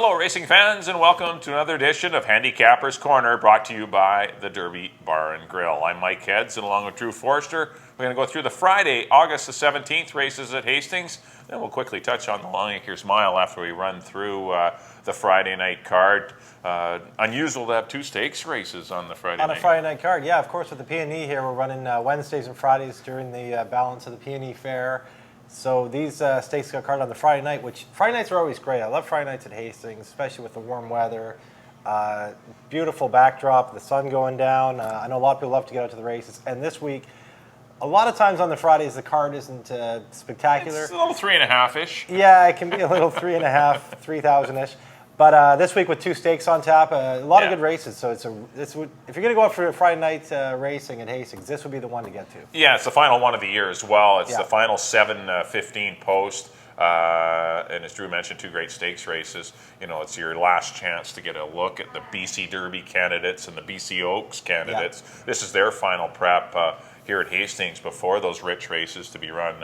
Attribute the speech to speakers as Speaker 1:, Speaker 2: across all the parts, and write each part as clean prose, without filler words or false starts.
Speaker 1: Hello, racing fans, and welcome to another edition of Handicappers Corner, brought to you by the Derby Bar and Grill. I'm Mike Heads, and along with Drew Forster, we're going to go through the Friday, August the 17th races at Hastings. Then we'll quickly touch on the Longacres Mile after we run through the Friday night card. Unusual to have two stakes races on the Friday night.
Speaker 2: On a Friday night card, yeah, of course, with the P&E here, we're running Wednesdays and Fridays during the balance of the P&E fair. So these stakes got carded on the Friday night, which Friday nights are always great. I love Friday nights at Hastings, especially with the warm weather. Beautiful backdrop, the sun going down. I know a lot of people love to get out to the races. And this week, a lot of times on the Fridays, the card isn't spectacular.
Speaker 1: It's a little 3.5-ish.
Speaker 2: Yeah, it can be a little 3.5, 3,000-ish. But this week with two stakes on tap, a lot of good races. So if you're going to go out for Friday night racing at Hastings, this would be the one to get to.
Speaker 1: Yeah, it's the final one of the year as well. It's the final 7:15 post. And as Drew mentioned, two great stakes races. You know, it's your last chance to get a look at the BC Derby candidates and the BC Oaks candidates. Yeah. This is their final prep here at Hastings before those rich races to be run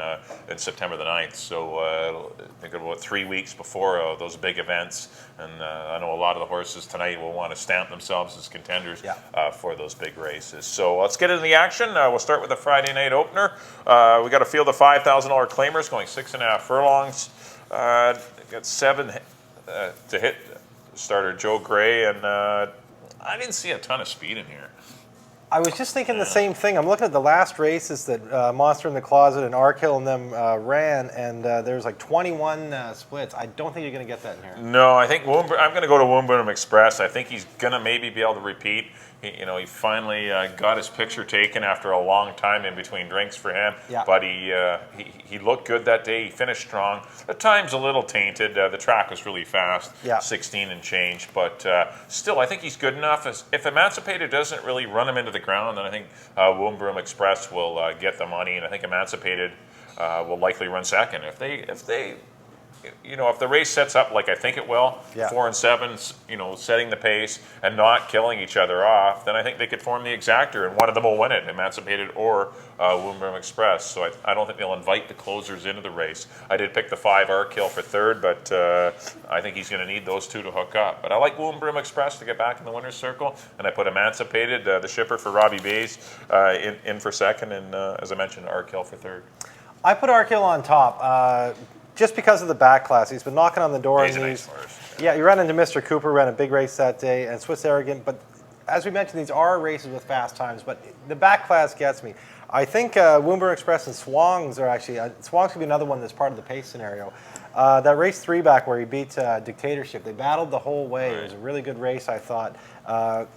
Speaker 1: in September the 9th. So think about 3 weeks before those big events. And I know a lot of the horses tonight will want to stamp themselves as contenders for those big races. So let's get into the action. We'll start with the Friday night opener. We got a field of $5,000 claimers going 6.5 furlongs. Got 7 to hit starter Joe Gray, and I didn't see a ton of speed in here.
Speaker 2: I was just thinking the same thing. I'm looking at the last races that Monster in the Closet and Arkhill and them ran, and there's like 21 splits. I don't think you're going to get that in here.
Speaker 1: No, I think I'm going to go to Woomboom Express. I think he's going to maybe be able to repeat. He finally got his picture taken after a long time in between drinks for him. Yeah. But he looked good that day. He finished strong. At times a little tainted. The track was really fast, 16 and change. But still, I think he's good enough. If Emancipated doesn't really run him into the ground, then I think Woomboom Express will get the money, and I think Emancipated will likely run second. If the race sets up like I think it will, 4 and 7, setting the pace and not killing each other off, then I think they could form the exactor, and one of them will win it, Emancipated or Woomboom Express. So I don't think they'll invite the closers into the race. I did pick the 5 Arkhill for third, but I think he's going to need those two to hook up. But I like Woomboom Express to get back in the winner's circle, and I put Emancipated, the shipper for Robbie Bays, in for second, and as I mentioned, Arkhill for third.
Speaker 2: I put Arkhill on top. Just because of the back class. He's been knocking on the door.
Speaker 1: He's a nice horse.
Speaker 2: Yeah, he ran into Mr. Cooper, ran a big race that day, and Swiss Arrogant. But as we mentioned, these are races with fast times, but the back class gets me. I think Woomboom Express and Swangs are actually, Swangs could be another one that's part of the pace scenario. That race 3 back where he beat Dictatorship, they battled the whole way. Right. It was a really good race, I thought, out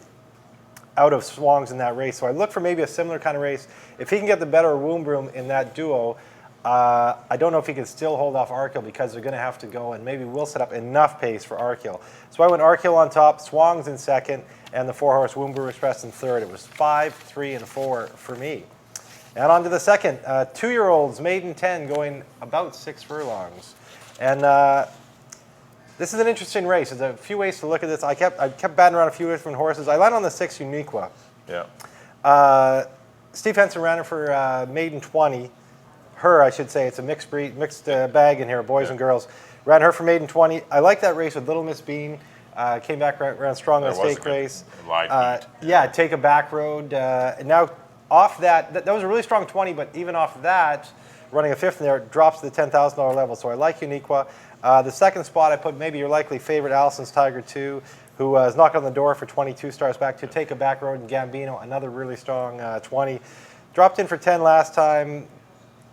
Speaker 2: of Swangs in that race. So I look for maybe a similar kind of race. If he can get the better Woomboom in that duo, I don't know if he can still hold off Arkhill because they're going to have to go, and maybe we'll set up enough pace for Arkhill. So I went Arkhill on top, Swangs in second, and the 4-horse Woomboom Express in third. It was 5, 3, and 4 for me. And on to the second, 2-year-olds, Maiden 10, going about 6 furlongs. And this is an interesting race. There's a few ways to look at this. I kept batting around a few different horses. I landed on the 6 Uniqua.
Speaker 1: Yeah.
Speaker 2: Steve Henson ran her for Maiden 20. I should say. It's a mixed bag in here, boys and girls. Ran her for Maiden 20. I like that race with Little Miss Bean. Came back ran strong in the stake race. Take a back road. Now off that was a really strong 20, but even off that, running a 5th in there, it drops to the $10,000 level. So I like Uniqua. The second spot, I put maybe your likely favorite, Allison's Tiger 2, who was knocking on the door for 22 stars back to Take a Back Road, and Gambino, another really strong 20. Dropped in for 10 last time.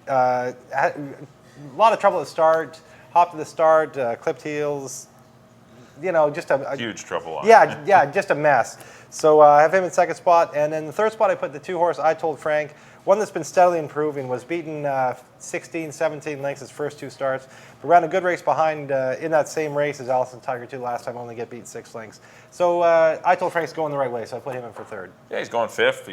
Speaker 2: Had a lot of trouble at the start, hopped to the start, clipped heels, just a
Speaker 1: huge trouble.
Speaker 2: Just a mess. So I have him in second spot, and then the third spot I put the 2-horse I Told Frank, one that's been steadily improving, was beaten 16, 17 lengths his first 2 starts, but ran a good race behind in that same race as Allison Tiger 2 last time, only get beat 6 lengths. So I Told Frank's going the right way, so I put him in for third.
Speaker 1: Yeah, he's going 5th.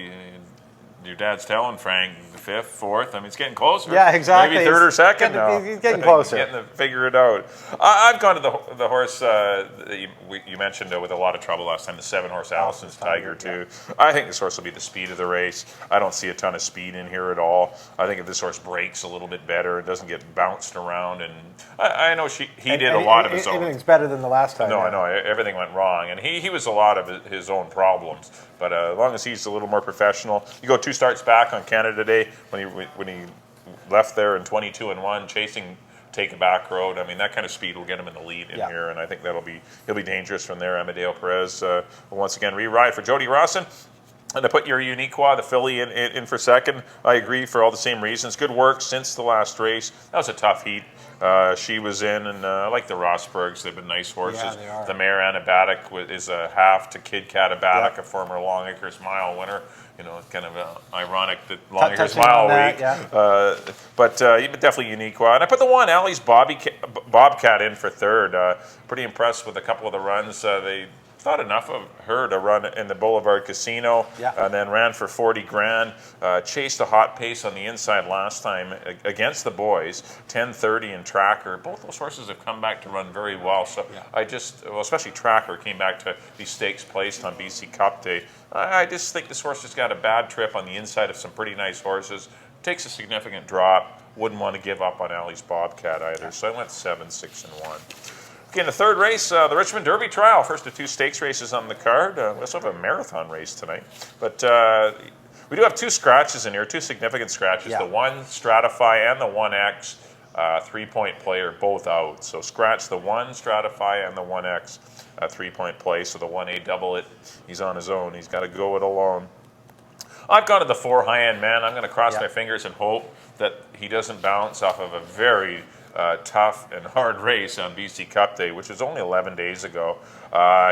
Speaker 1: your dad's telling Frank the 5th, 4th. I mean, it's getting closer.
Speaker 2: Yeah, exactly.
Speaker 1: Maybe 3rd or 2nd now.
Speaker 2: He's getting closer.
Speaker 1: Getting to figure it out. I've gone to the horse that you mentioned with a lot of trouble last time, the 7-horse Allison's Tiger, too. Yeah. I think this horse will be the speed of the race. I don't see a ton of speed in here at all. I think if this horse breaks a little bit better, it doesn't get bounced around. And I know he did a lot of his own.
Speaker 2: Everything's better than the last time.
Speaker 1: No, I know. Everything went wrong. And he was a lot of his own problems. But as long as he's a little more professional. You go 2 starts back on Canada Day when he left there in 22-1, chasing Take a Back Road. I mean, that kind of speed will get him in the lead in here, and I think he'll be dangerous from there. Amadeo Perez will once again re-ride for Jody Rawson. And to put your Uniqua, the filly, in for second, I agree for all the same reasons. Good work since the last race. That was a tough heat. She was in, and I like the Rosbergs. They've been nice horses.
Speaker 2: Yeah, they are.
Speaker 1: The mare Anabatic is a half to Kid Catabatic, a former Longacres Mile winner. You know, it's kind of ironic that Longacres Mile week. But definitely Uniqua. And I put the 1, Allie's Bobcat, in for third. Pretty impressed with a couple of the runs. They thought enough of her to run in the Boulevard Casino, and then ran for 40 grand. Chased a hot pace on the inside last time against the boys, 10:30 and Tracker. Both those horses have come back to run very well. So especially Tracker came back to these stakes placed on BC Cup Day. I just think this horse has got a bad trip on the inside of some pretty nice horses. Takes a significant drop. Wouldn't want to give up on Allie's Bobcat either. So I went 7, 6, and 1. Okay, in the third race, the Richmond Derby Trial. First of 2 stakes races on the card. We also have a marathon race tonight. But we do have 2 scratches in here, 2 significant scratches. The 1 Stratify and the 1X 3-point play are both out. So scratch the 1 Stratify and the 1X 3-point play. So the 1A double it, he's on his own. He's got to go it alone. I've gone to the 4 High End Man. I'm going to cross my fingers and hope that he doesn't bounce off of a very tough and hard race on BC Cup Day, which was only 11 days ago.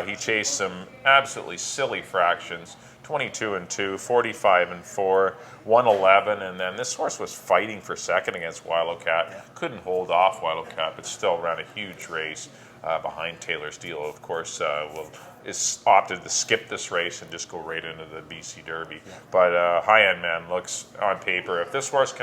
Speaker 1: He chased some absolutely silly fractions, 22-2, 45-4, 111, and then this horse was fighting for second against Wildcat. Couldn't hold off Wildcat, but still ran a huge race behind Taylor Steele. Of course, is opted to skip this race and just go right into the BC Derby. But High End Man looks on paper, if this horse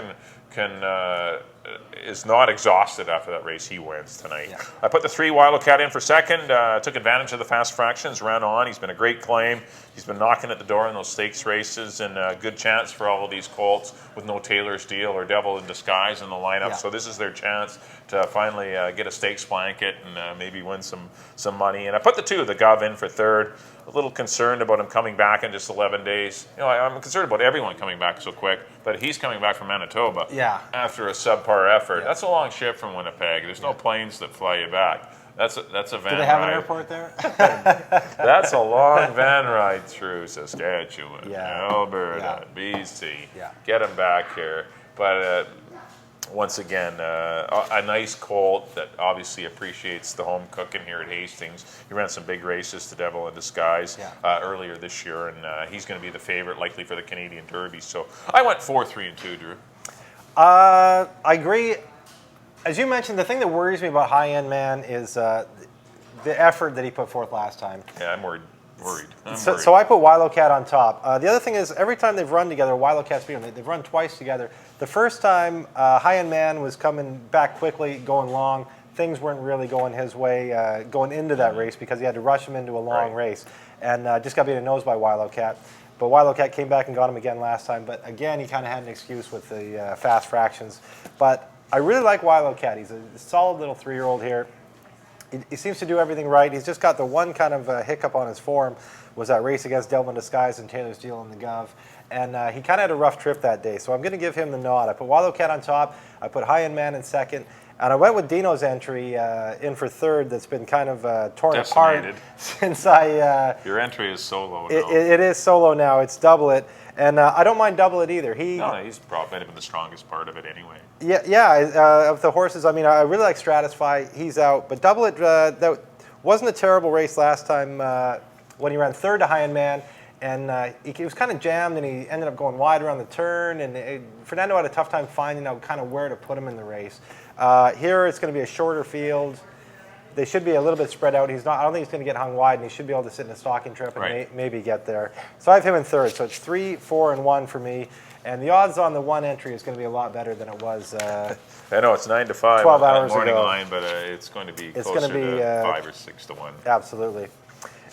Speaker 1: is not exhausted after that race, he wins tonight. I put the 3 Wildcat in for second, took advantage of the fast fractions, ran on. He's been a great claim. He's been knocking at the door in those stakes races, and a good chance for all of these colts with no Taylor's Deal or Devil in Disguise in the lineup. So this is their chance to finally get a stakes blanket and maybe win some money. And I put the 2, the Gov, in for third. A little concerned about him coming back in just 11 days. You know, I'm concerned about everyone coming back so quick, but he's coming back from Manitoba after a subpar effort. That's a long ship from Winnipeg. There's no planes that fly you back. That's a van ride.
Speaker 2: Do they have an airport there?
Speaker 1: That's a long van ride through Saskatchewan, Alberta, BC. Get him back here. But once again, a nice colt that obviously appreciates the home cooking here at Hastings. He ran some big races to Devil in Disguise earlier this year, and he's going to be the favorite likely for the Canadian Derby. So I went 4, 3, and 2, Drew.
Speaker 2: I agree. As you mentioned, the thing that worries me about High End Man is the effort that he put forth last time.
Speaker 1: Yeah, I'm worried.
Speaker 2: So I put Wildcat on top. The other thing is, every time they've run together, Wildcat's beat them. They've run twice together. The first time, High End Man was coming back quickly, going long. Things weren't really going his way going into that race because he had to rush him into a long race. And just got beat a nose by Wildcat. But Wildcat came back and got him again last time. But again, he kind of had an excuse with the fast fractions. But I really like Wildcat. He's a solid little 3-year-old here. He seems to do everything right. He's just got the one kind of hiccup on his form was that race against Devil in Disguise and Taylor's Deal in the Gov. And he kind of had a rough trip that day. So I'm going to give him the nod. I put Wildcat on top. I put High End Man in second. And I went with Dino's entry in for third that's been kind of torn apart since I...
Speaker 1: Your entry is solo now.
Speaker 2: It is solo now. It's Double It. And I don't mind Double It either.
Speaker 1: He's probably been the strongest part of it anyway.
Speaker 2: Of the horses, I mean, I really like Stratify. He's out. But Double It, that wasn't a terrible race last time when he ran third to High End Man. And he was kind of jammed, and he ended up going wide around the turn. And Fernando had a tough time finding out kind of where to put him in the race. Here it's going to be a shorter field. they should be a little bit spread out. He's not. I don't think he's going to get hung wide, and he should be able to sit in a stalking trip and maybe get there. So I have him in third. So it's 3, 4, and 1 for me. And the odds on the one entry is going to be a lot better than it was.
Speaker 1: I know it's 9 to 5
Speaker 2: 12
Speaker 1: on
Speaker 2: hours
Speaker 1: morning
Speaker 2: ago.
Speaker 1: line, but it's going to be closer to 5 or 6 to 1.
Speaker 2: Absolutely.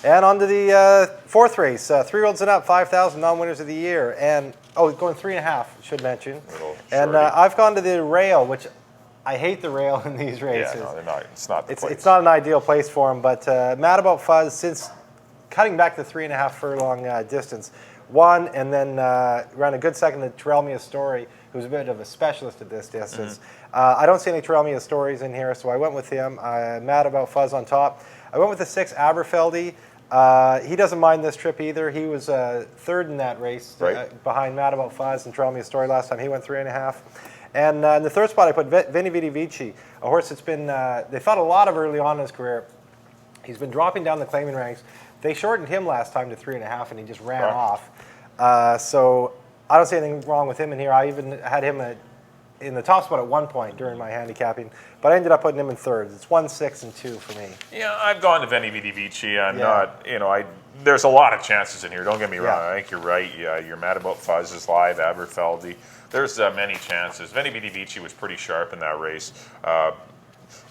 Speaker 2: And on to the fourth race, 3-year-olds and up, 5,000 non-winners of the year. And, going 3.5, should mention. And I've gone to the rail, which I hate the rail in these races.
Speaker 1: Yeah, no, they're not. It's not the place.
Speaker 2: It's not an ideal place for him, but Mad About Fuzz, since cutting back the 3.5 furlong distance, won and then ran a good second to Terrell Story, who's a bit of a specialist at this distance. I don't see any Terrell Stories in here, so I went with him. Mad About Fuzz on top. I went with the 6 Aberfeldy. He doesn't mind this trip either. He was third in that race behind Mad About Fuzz and Terrell Story last time. He went 3.5. And in the third spot, I put Veni Vidi Vici, a horse that's been, they thought a lot of early on in his career. He's been dropping down the claiming ranks. They shortened him last time to 3.5, and he just ran off. So I don't see anything wrong with him in here. I even had him in the top spot at one point during my handicapping, but I ended up putting him in third. It's 1, 6, and 2 for me.
Speaker 1: Yeah, I've gone to Veni Vidi Vici. I'm not, there's a lot of chances in here. Don't get me wrong. I think you're right. Yeah, you're Mad About Fuzz is live, Aberfeldy. There's many chances. Veni Vidi Vici was pretty sharp in that race.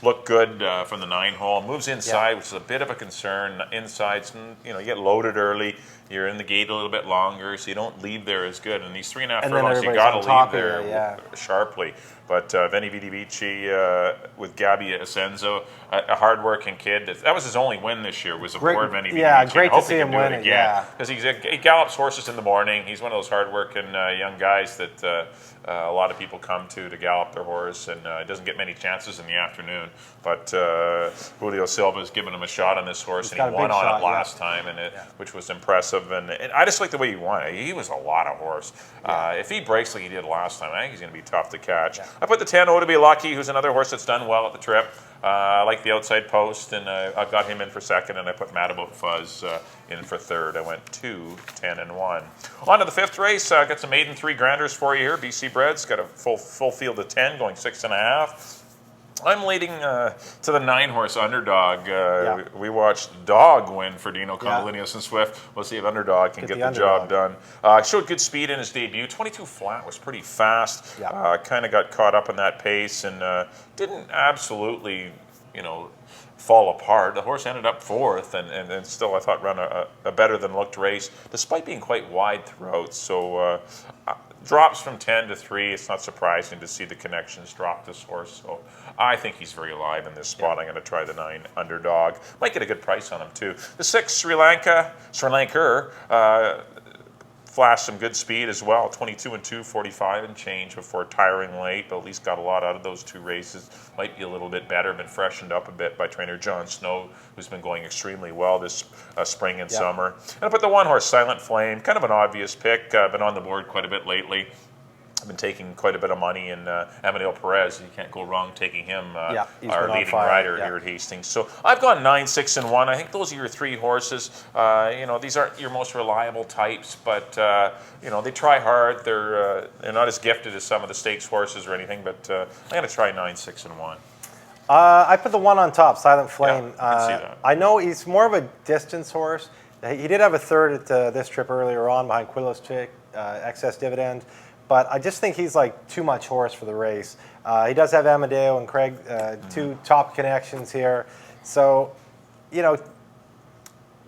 Speaker 1: Looked good from the 9-hole. Moves inside, which is a bit of a concern. Inside, you get loaded early. You're in the gate a little bit longer, so you don't lead there as good. And these 3.5 furlongs, you got to lead there sharply. But Veni Vidi Vici with Gabby Asenzo, a hard-working kid. That was his only win this year, was aboard Veni Vidi Vici.
Speaker 2: Yeah, great to see him win it,
Speaker 1: because he gallops horses in the morning. He's one of those hard-working young guys that a lot of people come to gallop their horse, and doesn't get many chances in the afternoon. But Julio Silva's given him a shot on this horse, and he won on it last time, which was impressive. And I just like the way he won. He was a lot of horse. If he breaks like he did last time, I think he's going to be tough to catch. I put the 10 to be Lucky, who's another horse that's done well at the trip. I like the outside post, and I've got him in for second, and I put Mad About Fuzz in for third. I went 2, 10, and 1. On to the fifth race. Got some maiden 3 granders for you here. BC Breds got a full field of 10, going 6.5. I'm leading to the 9-horse Underdog. We watched Dog win for Dino Condolinios and Swift. We'll see if Underdog can get the job done. Showed good speed in his debut. 22 flat was pretty fast. Kind of got caught up in that pace and didn't absolutely, fall apart. The horse ended up 4th and still, I thought, run a better than looked race, despite being quite wide throughout. So drops from 10 to 3. It's not surprising to see the connections drop this horse. So I think he's very alive in this spot. I'm going to try the 9 Underdog. Might get a good price on him too. The 6 Sri Lanka flashed some good speed as well. 22 and 2, 45 and change before tiring late, but at least got a lot out of those 2 races. Might be a little bit better, been freshened up a bit by trainer John Snow, who's been going extremely well this spring and summer. And I put the 1-horse Silent Flame, kind of an obvious pick. Been on the board quite a bit lately. I've been taking quite a bit of money in Amadeo Perez. You can't go wrong taking him, our leading rider here at Hastings. So I've gone 9, 6, and 1. I think those are your 3 horses. These aren't your most reliable types, but they try hard. They're not as gifted as some of the stakes horses or anything, but I'm going to try 9, 6, and 1.
Speaker 2: I put the 1 on top, Silent Flame.
Speaker 1: I can see that.
Speaker 2: I know he's more of a distance horse. He did have a third at this trip earlier on behind Quillos Chick, Excess Dividend. But I just think he's like too much horse for the race. He does have Amadeo and Craig, 2 top connections here. So,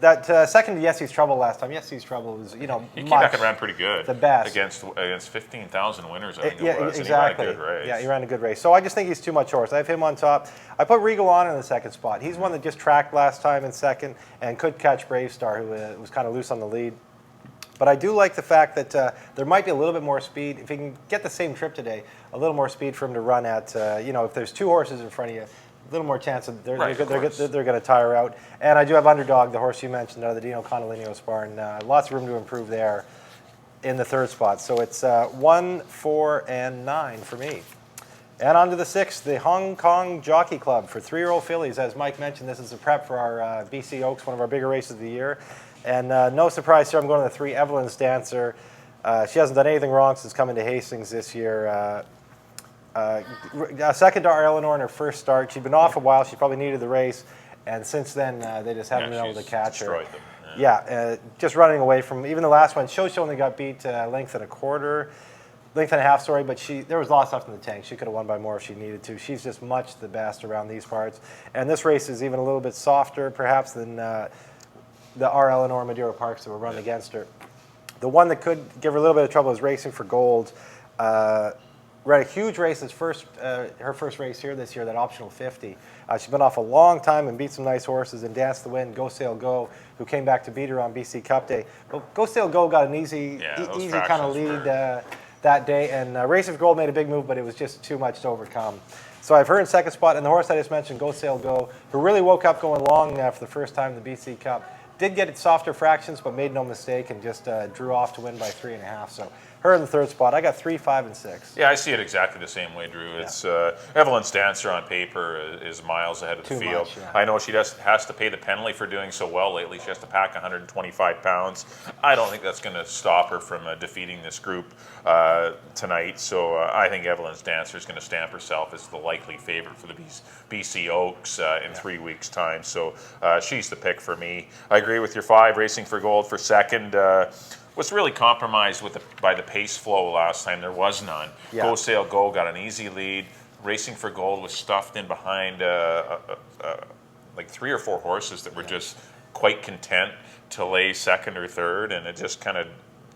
Speaker 2: that second to Yes He's Trouble last time. Yes He's Trouble was, he came
Speaker 1: back and ran pretty good.
Speaker 2: The best
Speaker 1: against 15,000 winners. I think it was.
Speaker 2: Exactly.
Speaker 1: And he ran a good race.
Speaker 2: Yeah, he ran a good race. So I just think he's too much horse. I have him on top. I put Regal on in the second spot. He's one that just tracked last time in second and could catch Brave Star, who was kind of loose on the lead. But I do like the fact that there might be a little bit more speed. If he can get the same trip today, a little more speed for him to run at, if there's 2 horses in front of you, a little more chance of they're going to tire out. And I do have Underdog, the horse you mentioned, the Dino Condolinios barn. Lots of room to improve there in the third spot. So it's 1, 4, and 9 for me. And on to the 6th, the Hong Kong Jockey Club for 3-year-old fillies. As Mike mentioned, this is a prep for our BC Oaks, one of our bigger races of the year. And no surprise here, I'm going to the 3 Evelyn's Dancer. She hasn't done anything wrong since coming to Hastings this year. Second to our Eleanor in her first start. She'd been off a while. She probably needed the race. And since then, they just haven't been able to catch her.
Speaker 1: Them.
Speaker 2: Yeah, just running away from even the last one. She only got beat length and a half, sorry. But there was lots left in the tank. She could have won by more if she needed to. She's just much the best around these parts. And this race is even a little bit softer, perhaps, than the R. Eleanor Madeira Parks that were run against her. The one that could give her a little bit of trouble is Racing for Gold. Ran a huge race her first race here this year, that optional 50. She's been off a long time and beat some nice horses and danced the win. Go Sail Go, who came back to beat her on BC Cup Day. But Go Sail Go got an easy kind of lead that day, and Racing for Gold made a big move, but it was just too much to overcome. So I have her in second spot, and the horse I just mentioned, Go Sail Go, who really woke up going long for the first time in the BC Cup. Did get its softer fractions, but made no mistake and just drew off to win by 3.5. So her in the third spot. I got 3, 5, and 6.
Speaker 1: Yeah, I see it exactly the same way, Drew. It's Evelyn's Dancer on paper is miles ahead of the field.
Speaker 2: Much, yeah.
Speaker 1: I know she has to pay the penalty for doing so well lately. She has to pack 125 pounds. I don't think that's going to stop her from defeating this group tonight. So I think Evelyn's Dancer is going to stamp herself as the likely favorite for the BC Oaks in 3 weeks' time. So she's the pick for me. I agree with your 5, Racing for Gold for second. Was really compromised by the pace flow last time. There was none. Yeah. Go Sail Go got an easy lead. Racing for Gold was stuffed in behind like 3 or 4 horses that were just quite content to lay second or third, and it just kind of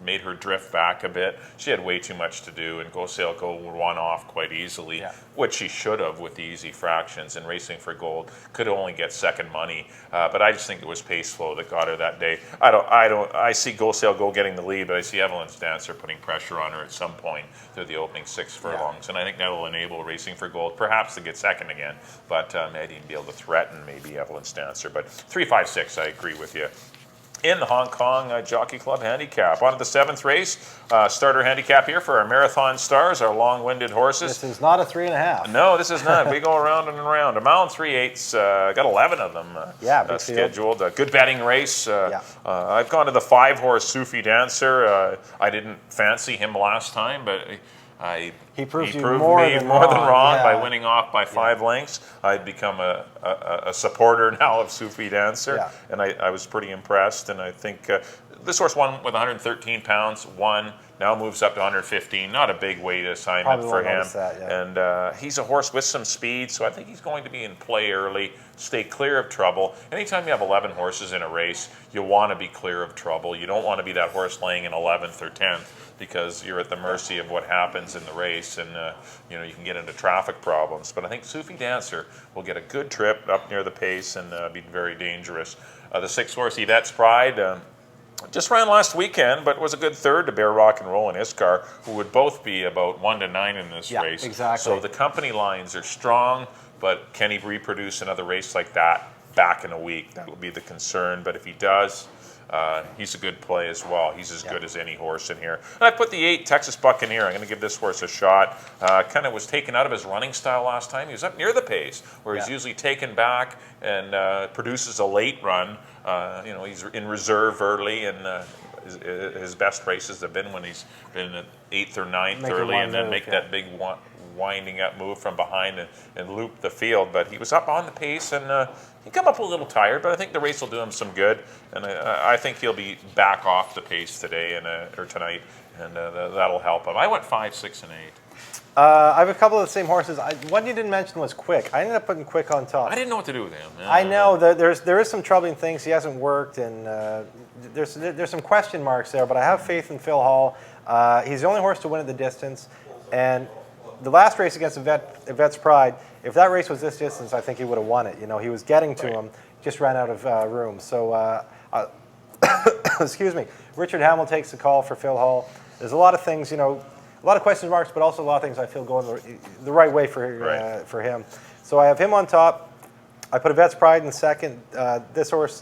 Speaker 1: made her drift back a bit. She had way too much to do, and Go Sail Go won off quite easily, which she should have with the easy fractions, and Racing for Gold could only get second money. But I just think it was pace flow that got her that day. I see Go Sail Go getting the lead, but I see Evelyn's Dancer putting pressure on her at some point through the opening 6 furlongs, and I think that will enable Racing for Gold perhaps to get second again, but maybe be able to threaten maybe Evelyn's Dancer. But 3, 5, 6, I agree with you. In the Hong Kong Jockey Club Handicap. On to the 7th race. Starter handicap here for our Marathon Stars, our long-winded horses.
Speaker 2: This is not a 3.5.
Speaker 1: No, this is not. We go around and around. A mile and 3/8. Got 11 of them scheduled. A good betting race. I've gone to the 5-horse Sufi Dancer. I didn't fancy him last time, but he proved me more than wrong by winning off by 5 lengths. I've become a supporter now of Sufi Dancer, and I was pretty impressed. And I think this horse won with 113 pounds, now moves up to 115. Not a big weight assignment for him. And he's a horse with some speed, so I think he's going to be in play early, stay clear of trouble. Anytime you have 11 horses in a race, you want to be clear of trouble. You don't want to be that horse laying in 11th or 10th, because you're at the mercy of what happens in the race, and you can get into traffic problems. But I think Sufi Dancer will get a good trip up near the pace and be very dangerous. The 6-horse Yvette's Pride just ran last weekend, but was a good third to Bear Rock and Roll and Iskar, who would both be about 1 to 9 in this race.
Speaker 2: Exactly.
Speaker 1: So the company lines are strong, but can he reproduce another race like that back in a week? That would be the concern. But if he does, he's a good play as well. He's as good as any horse in here. And I put the 8, Texas Buccaneer. I'm going to give this horse a shot. Kind of was taken out of his running style last time. He was up near the pace, where he's usually taken back and produces a late run. He's in reserve early, and his best races have been when he's been at 8th or 9th early, and then make that big winding up move from behind and loop the field. But he was up on the pace, and he come up a little tired, but I think the race will do him some good, and I think he'll be back off the pace today or tonight, and that'll help him. I went 5, 6, and 8.
Speaker 2: I have a couple of the same horses. One you didn't mention was Quick. I ended up putting Quick on top.
Speaker 1: I didn't know what to do with him.
Speaker 2: I know there is some troubling things. He hasn't worked, and there's some question marks there. But I have faith in Phil Hall. He's the only horse to win at the distance, and the last race against Yvette's Pride, if that race was this distance, I think he would have won it. He was getting to him, just ran out of room. So, excuse me. Richard Hamill takes the call for Phil Hall. There's a lot of things, a lot of question marks, but also a lot of things I feel going the right way for him. So I have him on top. I put Yvette's Pride in second. This horse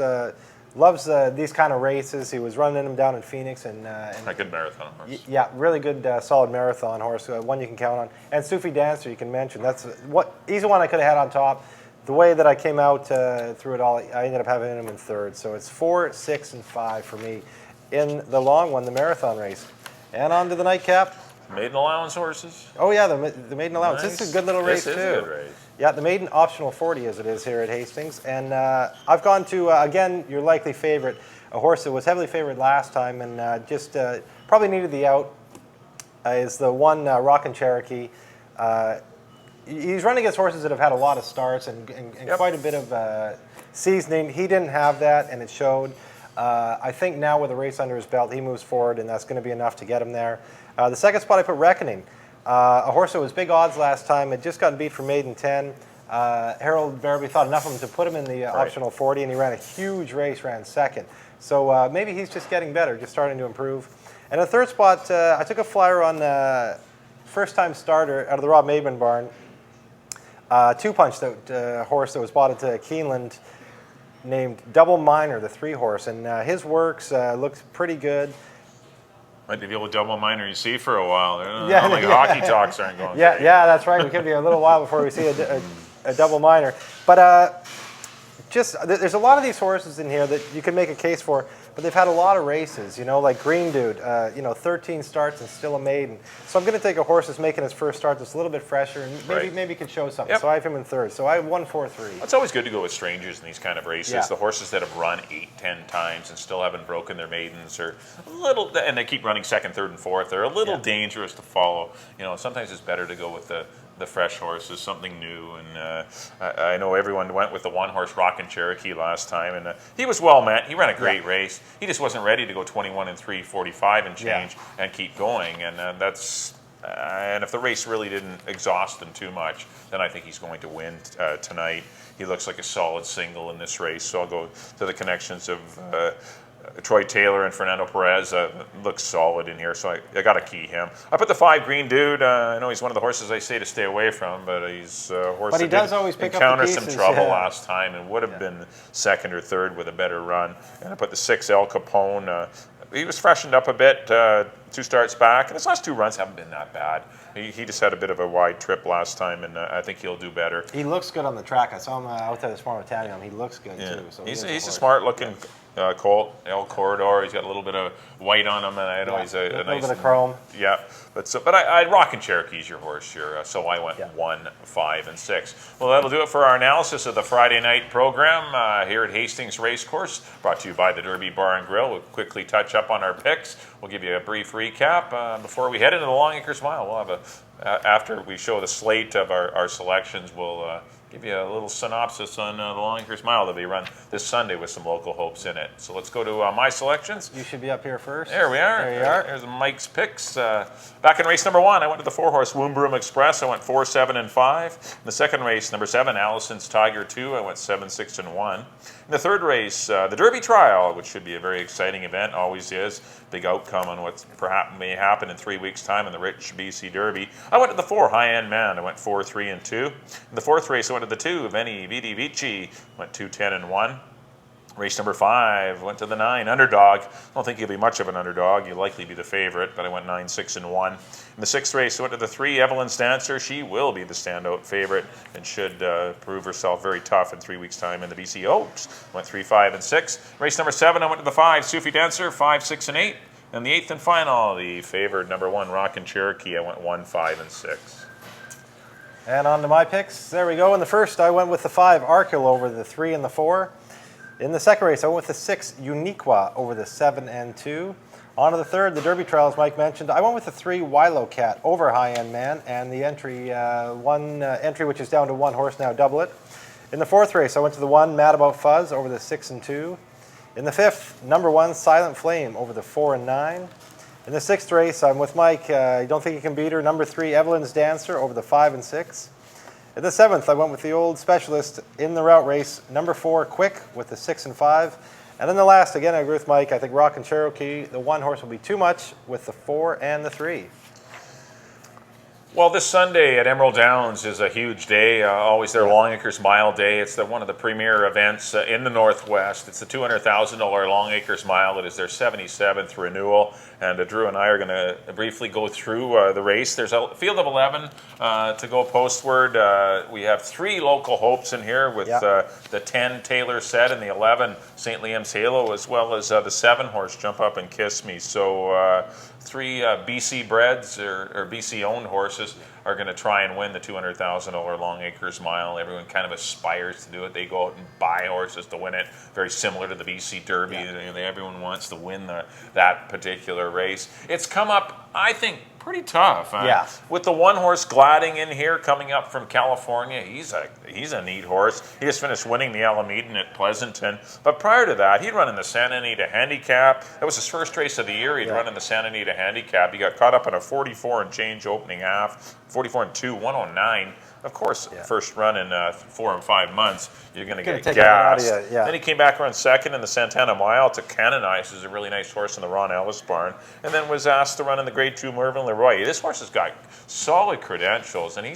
Speaker 2: loves these kind of races. He was running him down in Phoenix, and
Speaker 1: a good marathon horse.
Speaker 2: Yeah, really good, solid marathon horse. One you can count on. And Sufi Dancer, you can mention. He's the one I could have had on top. The way that I came out through it all, I ended up having him in third. So it's 4, 6, and 5 for me in the long one, the marathon race. And on to the nightcap.
Speaker 1: Maiden allowance horses?
Speaker 2: Oh yeah, the maiden allowance.
Speaker 1: Nice.
Speaker 2: This is a good little race
Speaker 1: This
Speaker 2: too.
Speaker 1: is a good race.
Speaker 2: Yeah, the maiden optional 40 as it is here at Hastings. And I've gone to, again, your likely favorite, a horse that was heavily favored last time and just probably needed the out, is the one Rockin' Cherokee. He's running against horses that have had a lot of starts and quite a bit of seasoning. He didn't have that, and it showed. I think now with a race under his belt, he moves forward, and that's going to be enough to get him there. The second spot I put Reckoning. A horse that was big odds last time. Had just gotten beat for maiden 10. Harold Barabee thought enough of him to put him in the optional 40, and he ran a huge race, ran second. So maybe he's just getting better, just starting to improve. And the third spot, I took a flyer on first-time starter out of the Rob Maben barn. Two-punch, that horse that was bought at Keeneland, named Double Miner, the 3-horse, and his works looks pretty good.
Speaker 1: Might be the old double minor you see for a while. Hockey talks aren't going.
Speaker 2: Yeah, that's right. We could be a little while before we see a double minor. But just there's a lot of these horses in here that you can make a case for, but they've had a lot of races. You know, like Green Dude. 13 starts and still a maiden. So I'm going to take a horse that's making his first start that's a little bit fresher and maybe can show something. Yep. So I have him in third. So I have 1-4-3.
Speaker 1: It's always good to go with strangers in these kind of races.
Speaker 2: Yeah.
Speaker 1: The horses that have run 8-10 times and still haven't broken their maidens are a little, and they keep running second, third, and fourth. They're a little dangerous to follow. You know, sometimes it's better to go with the fresh horses, something new. And I know everyone went with the 1-horse Rockin' Cherokee last time, and he was well met. He ran a great race. He just wasn't ready to go 21-3, 45 and change and keep going. And that's and if the race really didn't exhaust him too much, then I think he's going to win tonight. He looks like a solid single in this race, so I'll go to the connections of Troy Taylor and Fernando Perez. Looks solid in here, so I got to key him. I put the 5 Green Dude. I know he's one of the horses I say to stay away from, but he's a horse
Speaker 2: but he
Speaker 1: that
Speaker 2: does always pick up
Speaker 1: encounter
Speaker 2: the
Speaker 1: some
Speaker 2: pieces,
Speaker 1: trouble last time and would have been second or third with a better run. And I put the 6 El Capone. He was freshened up a bit 2 starts back, and his last 2 runs haven't been that bad. He just had a bit of a wide trip last time, and I think he'll do better.
Speaker 2: He looks good on the track. I saw him out there this morning with Tanya. He looks good too. So
Speaker 1: he's a smart-looking colt, El Corridor. He's got a little bit of white on him, and I know he's a nice
Speaker 2: little bit of chrome.
Speaker 1: Yeah, but I Rockin' Cherokee's your horse here, so I went 1, 5, and 6. Well, that'll do it for our analysis of the Friday night program here at Hastings Racecourse, brought to you by the Derby Bar and Grill. We'll quickly touch up on our picks. We'll give you a brief recap before we head into the Long Acres Mile. We'll have after we show the slate of our selections, we'll give you a little synopsis on the Long Acres Mile that we run this Sunday with some local hopes in it. So let's go to my selections.
Speaker 2: You should be up here first.
Speaker 1: There we are.
Speaker 2: There you are.
Speaker 1: There's Mike's picks. Back in race number 1, I went to the 4-horse Woomboom Express. I went 4, 7, and 5. In the second race, number 7, Allison's Tiger 2. I went 7, 6, and 1. In the third race, the Derby Trial, which should be a very exciting event, always is. Big outcome on what perhaps may happen in 3 weeks' time in the rich BC Derby. I went to the 4, High End Man. I went 4, 3, and 2. In the fourth race, I went to the 2, Veni Vidi Vici. Went 2, 10, and 1. Race number 5, went to the 9, Underdog. I don't think he'll be much of an underdog. He'll likely be the favorite, but I went 9, 6, and 1. In the 6th race, I went to the 3, Evelyn's Dancer. She will be the standout favorite and should prove herself very tough in 3 weeks' time in the BC Oaks. Went 3, 5, and 6. Race number 7, I went to the 5, Sufi Dancer, 5, 6, and 8. And the 8th and final, the favored number 1, Rockin' Cherokee. I went 1, 5, and 6.
Speaker 2: And on to my picks. There we go. In the first, I went with the 5, Arkell over the 3 and the 4. In the second race, I went with the 6, Uniqua over the 7 and 2. On to the third, the Derby Trial, as Mike mentioned. I went with the 3, Wilo Cat over High End Man, and the entry, one entry which is down to 1 horse now, Double It. In the fourth race, I went to the 1, Mad About Fuzz over the 6 and 2. In the fifth, number 1, Silent Flame over the 4 and 9. In the 6th race, I'm with Mike. I don't think you can beat her. Number 3, Evelyn's Dancer over the 5 and 6. In the 7th, I went with the old specialist in the route race, number 4, Quick, with the 6 and 5. And then the last, again, I agree with Mike. I think Rockin' Cherokee, the 1 horse will be too much with the 4 and the 3.
Speaker 1: Well, this Sunday at Emerald Downs is a huge day, always their Long Acres Mile Day. It's one of the premier events in the Northwest. It's the $200,000 Long Acres Mile. It is their 77th renewal, and Drew and I are going to briefly go through the race. There's a field of 11 to go postward. We have 3 local hopes in here with the 10 Taylor Set and the 11 St. Liam's Halo, as well as the 7 horse Jump Up and Kiss Me. So BC breds or BC owned horses are going to try and win the $200,000 Long Acres Mile. Everyone kind of aspires to do it. They go out and buy horses to win it. Very similar to the BC Derby. Yeah. Everyone wants to win that particular race. It's come up, I think, pretty tough.
Speaker 2: Yeah.
Speaker 1: With the one horse Gladding in here coming up from California, he's a neat horse. He just finished winning the Alamedan at Pleasanton. But prior to that, he'd run in the Santa Anita Handicap. That was his first race of the year. He'd run in the Santa Anita Handicap. He got caught up in a 44 and change opening half, 44 and 2, 109. Of course, first run in 4 and 5 months, you're going to get gassed. Then he came back around second in the Santana Mile to Canonize, who's a really nice horse in the Ron Ellis barn, and then was asked to run in the Grade 2 Mervyn Leroy. This horse has got solid credentials, and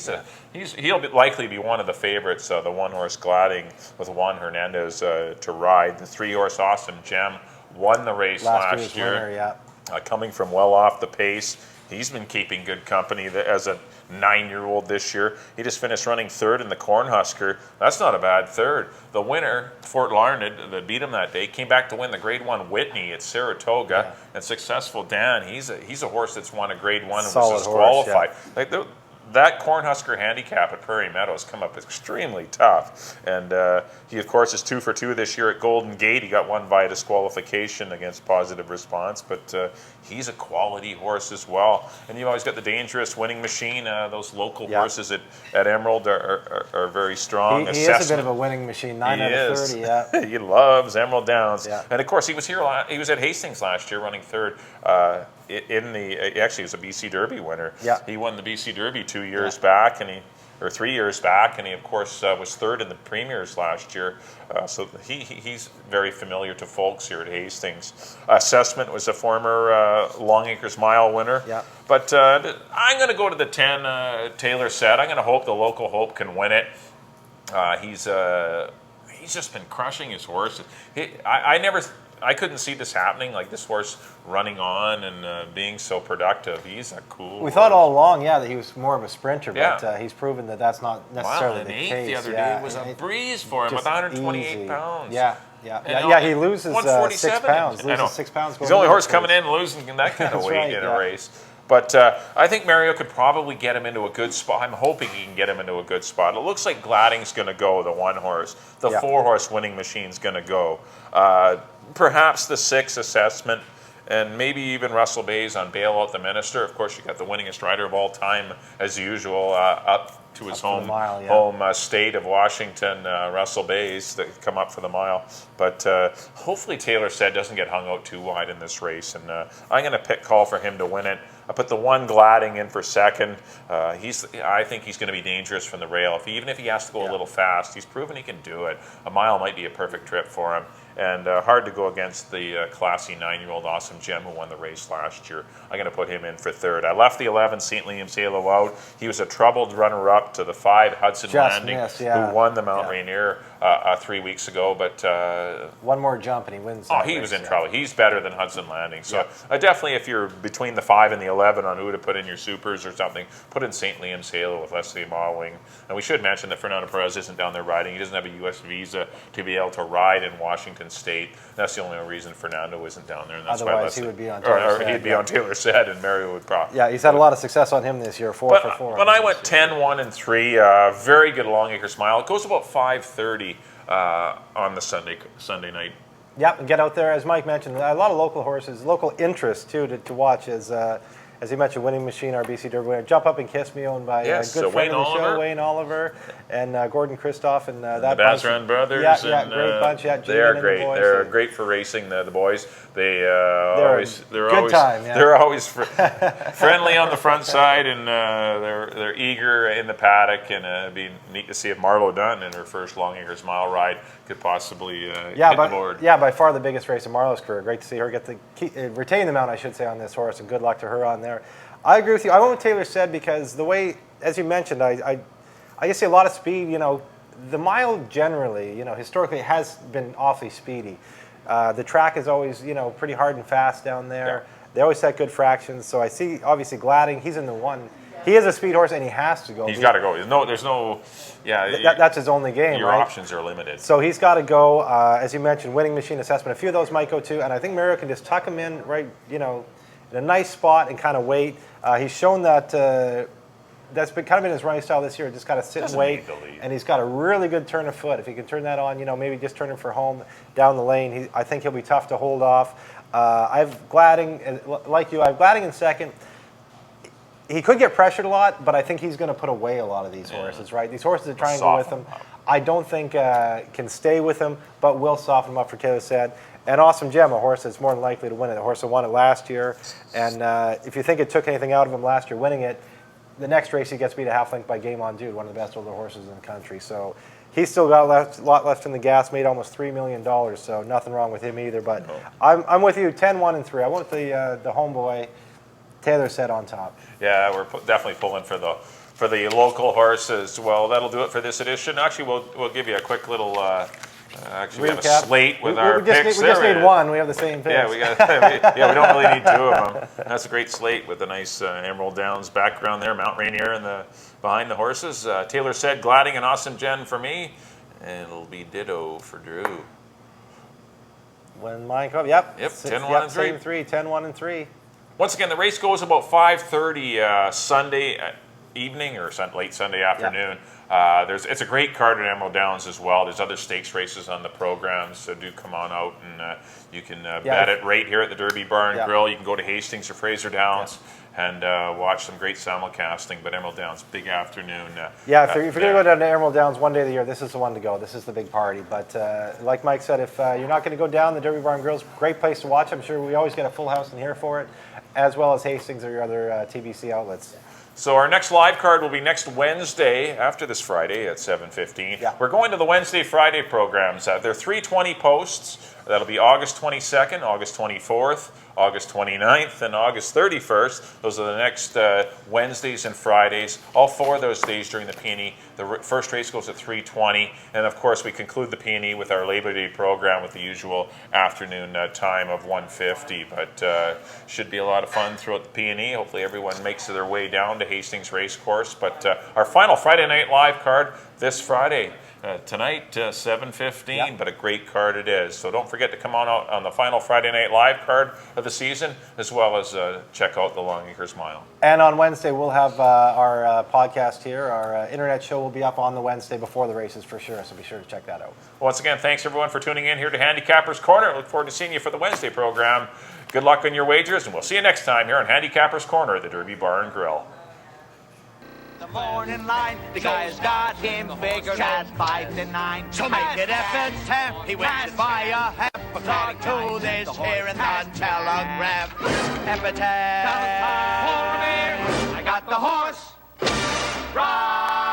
Speaker 1: he'll likely be one of the favorites, the one-horse Gladding with Juan Hernandez to ride. The 3-horse Awesome Gem won the race last year,
Speaker 2: winner,
Speaker 1: coming from well off the pace. He's been keeping good company as a 9-year-old this year. He just finished running third in the Cornhusker. That's not a bad third. The winner, Fort Larned, that beat him that day, came back to win the Grade 1 Whitney at Saratoga. And Successful Dan, he's a horse that's won a Grade 1 and was disqualified. That Cornhusker handicap at Prairie Meadows come up extremely tough. And he, of course, is 2 for 2 this year at Golden Gate. He got one via disqualification against Positive Response, but he's a quality horse as well. And you've always got the Dangerous Winning Machine. Those local horses at Emerald are very strong.
Speaker 2: He is a bit of a winning machine, 9 out of 30, yeah.
Speaker 1: He loves Emerald Downs. Yeah. And, of course, he was here. He was at Hastings last year running third. Actually, he was a BC Derby winner.
Speaker 2: Yeah.
Speaker 1: He won the BC Derby 2 years back, or 3 years back, and he, of course, was third in the Premiers last year. So he's very familiar to folks here at Hastings. Assessment was a former Long Acres Mile winner.
Speaker 2: Yeah.
Speaker 1: But I'm going to go to the 10 Taylor said. I'm going to hope the Local Hope can win it. He's just been crushing his horse. I couldn't see this happening, like this horse running on and being so productive. He's a cool
Speaker 2: We thought all along, that he was more of a sprinter, but he's proven that that's not necessarily the case.
Speaker 1: The other day was a breeze for him with 128 pounds.
Speaker 2: Yeah, he loses 6 pounds. Loses 6 pounds.
Speaker 1: He's the only horse coming in losing that kind of weight in a race. But I think Mario could probably get him into a good spot. I'm hoping he can get him into a good spot. It looks like Gladding's going to go, the 1-horse. The 4-horse Winning Machine's going to go. Perhaps the 6 Assessment, and maybe even Russell Bayes on Bail Out the Minister. Of course, you got the winningest rider of all time, as usual, up to his home state of Washington, Russell Bayes, that come up for the mile. But hopefully Taylor said doesn't get hung out too wide in this race, and I'm going to call for him to win it. I put the 1 Gladding in for second. I think he's going to be dangerous from the rail. Even if he has to go a little fast, he's proven he can do it. A mile might be a perfect trip for him. And hard to go against the classy 9-year-old Awesome Gem who won the race last year. I'm going to put him in for third. I left the 11 St. Liam's Halo out. He was a troubled runner-up to the 5 Hudson Landing, who won the Mount Rainier 3 weeks ago. But
Speaker 2: one more jump and he wins.
Speaker 1: He was in trouble. He's better than Hudson Landing. So definitely, if you're between the 5 and the 11 on who to put in your supers or something, put in St. Liam's Halo with Leslie Mawing. And we should mention that Fernando Perez isn't down there riding. He doesn't have a U.S. visa to be able to ride in Washington State. That's the only reason Fernando isn't down there. And that's
Speaker 2: Otherwise,
Speaker 1: why
Speaker 2: he would be on Taylor
Speaker 1: He'd be on Taylor said, and Mario would probably.
Speaker 2: Yeah, he's had a lot of success on him this year, 4 for 4.
Speaker 1: But I went 10, 1, and 3. Very good Long Acres Mile. It goes about 5:30 on the Sunday night.
Speaker 2: Yeah, and get out there, as Mike mentioned, a lot of local horses, local interest too to watch as he mentioned, Winning Machine, our BC Derby winner. Jump Up and Kiss Me, owned by a good friend of the show, Wayne Oliver, and Gordon Christoph, and that
Speaker 1: the Bazran brothers.
Speaker 2: Great bunch.
Speaker 1: They are great. They're great for racing. The boys. They're always friendly on the front side, and they're eager in the paddock. And it'd be neat to see if Marlo Dunn in her first Long Acres Mile ride could possibly hit the board.
Speaker 2: Yeah, by far the biggest race in Marlo's career. Great to see her get to retain the mount, I should say, on this horse, and good luck to her on there. I agree with you. I went with Taylor said because the way, as you mentioned, I just see a lot of speed. The mile generally, historically has been awfully speedy. The track is always, pretty hard and fast down there. Yeah. They always set good fractions. So I see, obviously, Gladding, he's in the 1. He is a speed horse, and he has to go.
Speaker 1: He's got to go. There's no.
Speaker 2: That's his only game.
Speaker 1: Your options are limited.
Speaker 2: So he's got to go. As you mentioned, Winning Machine, Assessment. A few of those might go too, and I think Mario can just tuck him in right. in a nice spot and kind of wait. He's shown that that's been kind of been his running style this year. Just got to sit and wait, and he's got a really good turn of foot. If he can turn that on, maybe just turn him for home down the lane. I think he'll be tough to hold off. I have Gladding, like you. I have Gladding in second. He could get pressured a lot, but I think he's going to put away a lot of these horses, right? These horses that try and go with him, I don't think can stay with him, but will soften him up for Taylor said. And Awesome Gem, a horse that's more than likely to win it. The horse that won it last year. And if you think it took anything out of him last year winning it, the next race he gets beat a half length by Game On Dude, one of the best older horses in the country. So he's still got a lot left in the gas, made almost $3 million, so nothing wrong with him either. But I'm with you, 10, 1, and 3. I went with the homeboy, Taylor said on top.
Speaker 1: Yeah, we're definitely pulling for the local horses. Well, that'll do it for this edition. Actually, we'll give you a quick little we have a slate with our picks.
Speaker 2: We just need one. We have the same picks.
Speaker 1: Yeah, we don't really need two of them. That's a great slate with a nice Emerald Downs background there, Mount Rainier behind the horses. Taylor said Gladding and Awesome Jen for me, and it'll be ditto for Drew.
Speaker 2: When mine come, yep.
Speaker 1: 10, 1, and 3.
Speaker 2: Same 3, 10, 1, and 3.
Speaker 1: Once again, the race goes about 5:30 Sunday evening or late Sunday afternoon. It's a great card at Emerald Downs as well. There's other stakes races on the program, so do come on out and you can bet it right here at the Derby Bar and Grill. You can go to Hastings or Fraser Downs and watch some great simulcasting. But Emerald Downs, big afternoon.
Speaker 2: If you're going to go down to Emerald Downs one day of the year, this is the one to go. This is the big party. But like Mike said, if you're not going to go down, the Derby Bar and Grill's a great place to watch. I'm sure we always get a full house in here for it, as well as Hastings or your other TBC outlets.
Speaker 1: So our next live card will be next Wednesday after this Friday at 7:15. We're going to the Wednesday-Friday programs. There are 320 posts. That'll be August 22nd, August 24th, August 29th, and August 31st. Those are the next Wednesdays and Fridays. All 4 of those days during the Peony. The first race goes at 3:20, and of course we conclude the Peony with our Labor Day program with the usual afternoon time of 1:50. But should be a lot of fun throughout the Peony. Hopefully everyone makes their way down to Hastings Racecourse. But our final Friday night live card this Friday. Tonight, 7:15, but a great card it is. So don't forget to come on out on the final Friday night live card of the season, as well as check out the Long Acres Mile.
Speaker 2: And on Wednesday, we'll have our podcast here. Our internet show will be up on the Wednesday before the races for sure, so be sure to check that out.
Speaker 1: Once again, thanks everyone for tuning in here to Handicappers Corner. I look forward to seeing you for the Wednesday program. Good luck on your wagers, and we'll see you next time here on Handicappers Corner at the Derby Bar and Grill.
Speaker 3: The morning line, the guy's got him figured at 5 to 9. So make it F10, he wins it by a half. According to this here in the telegram. F10, I got the horse, right.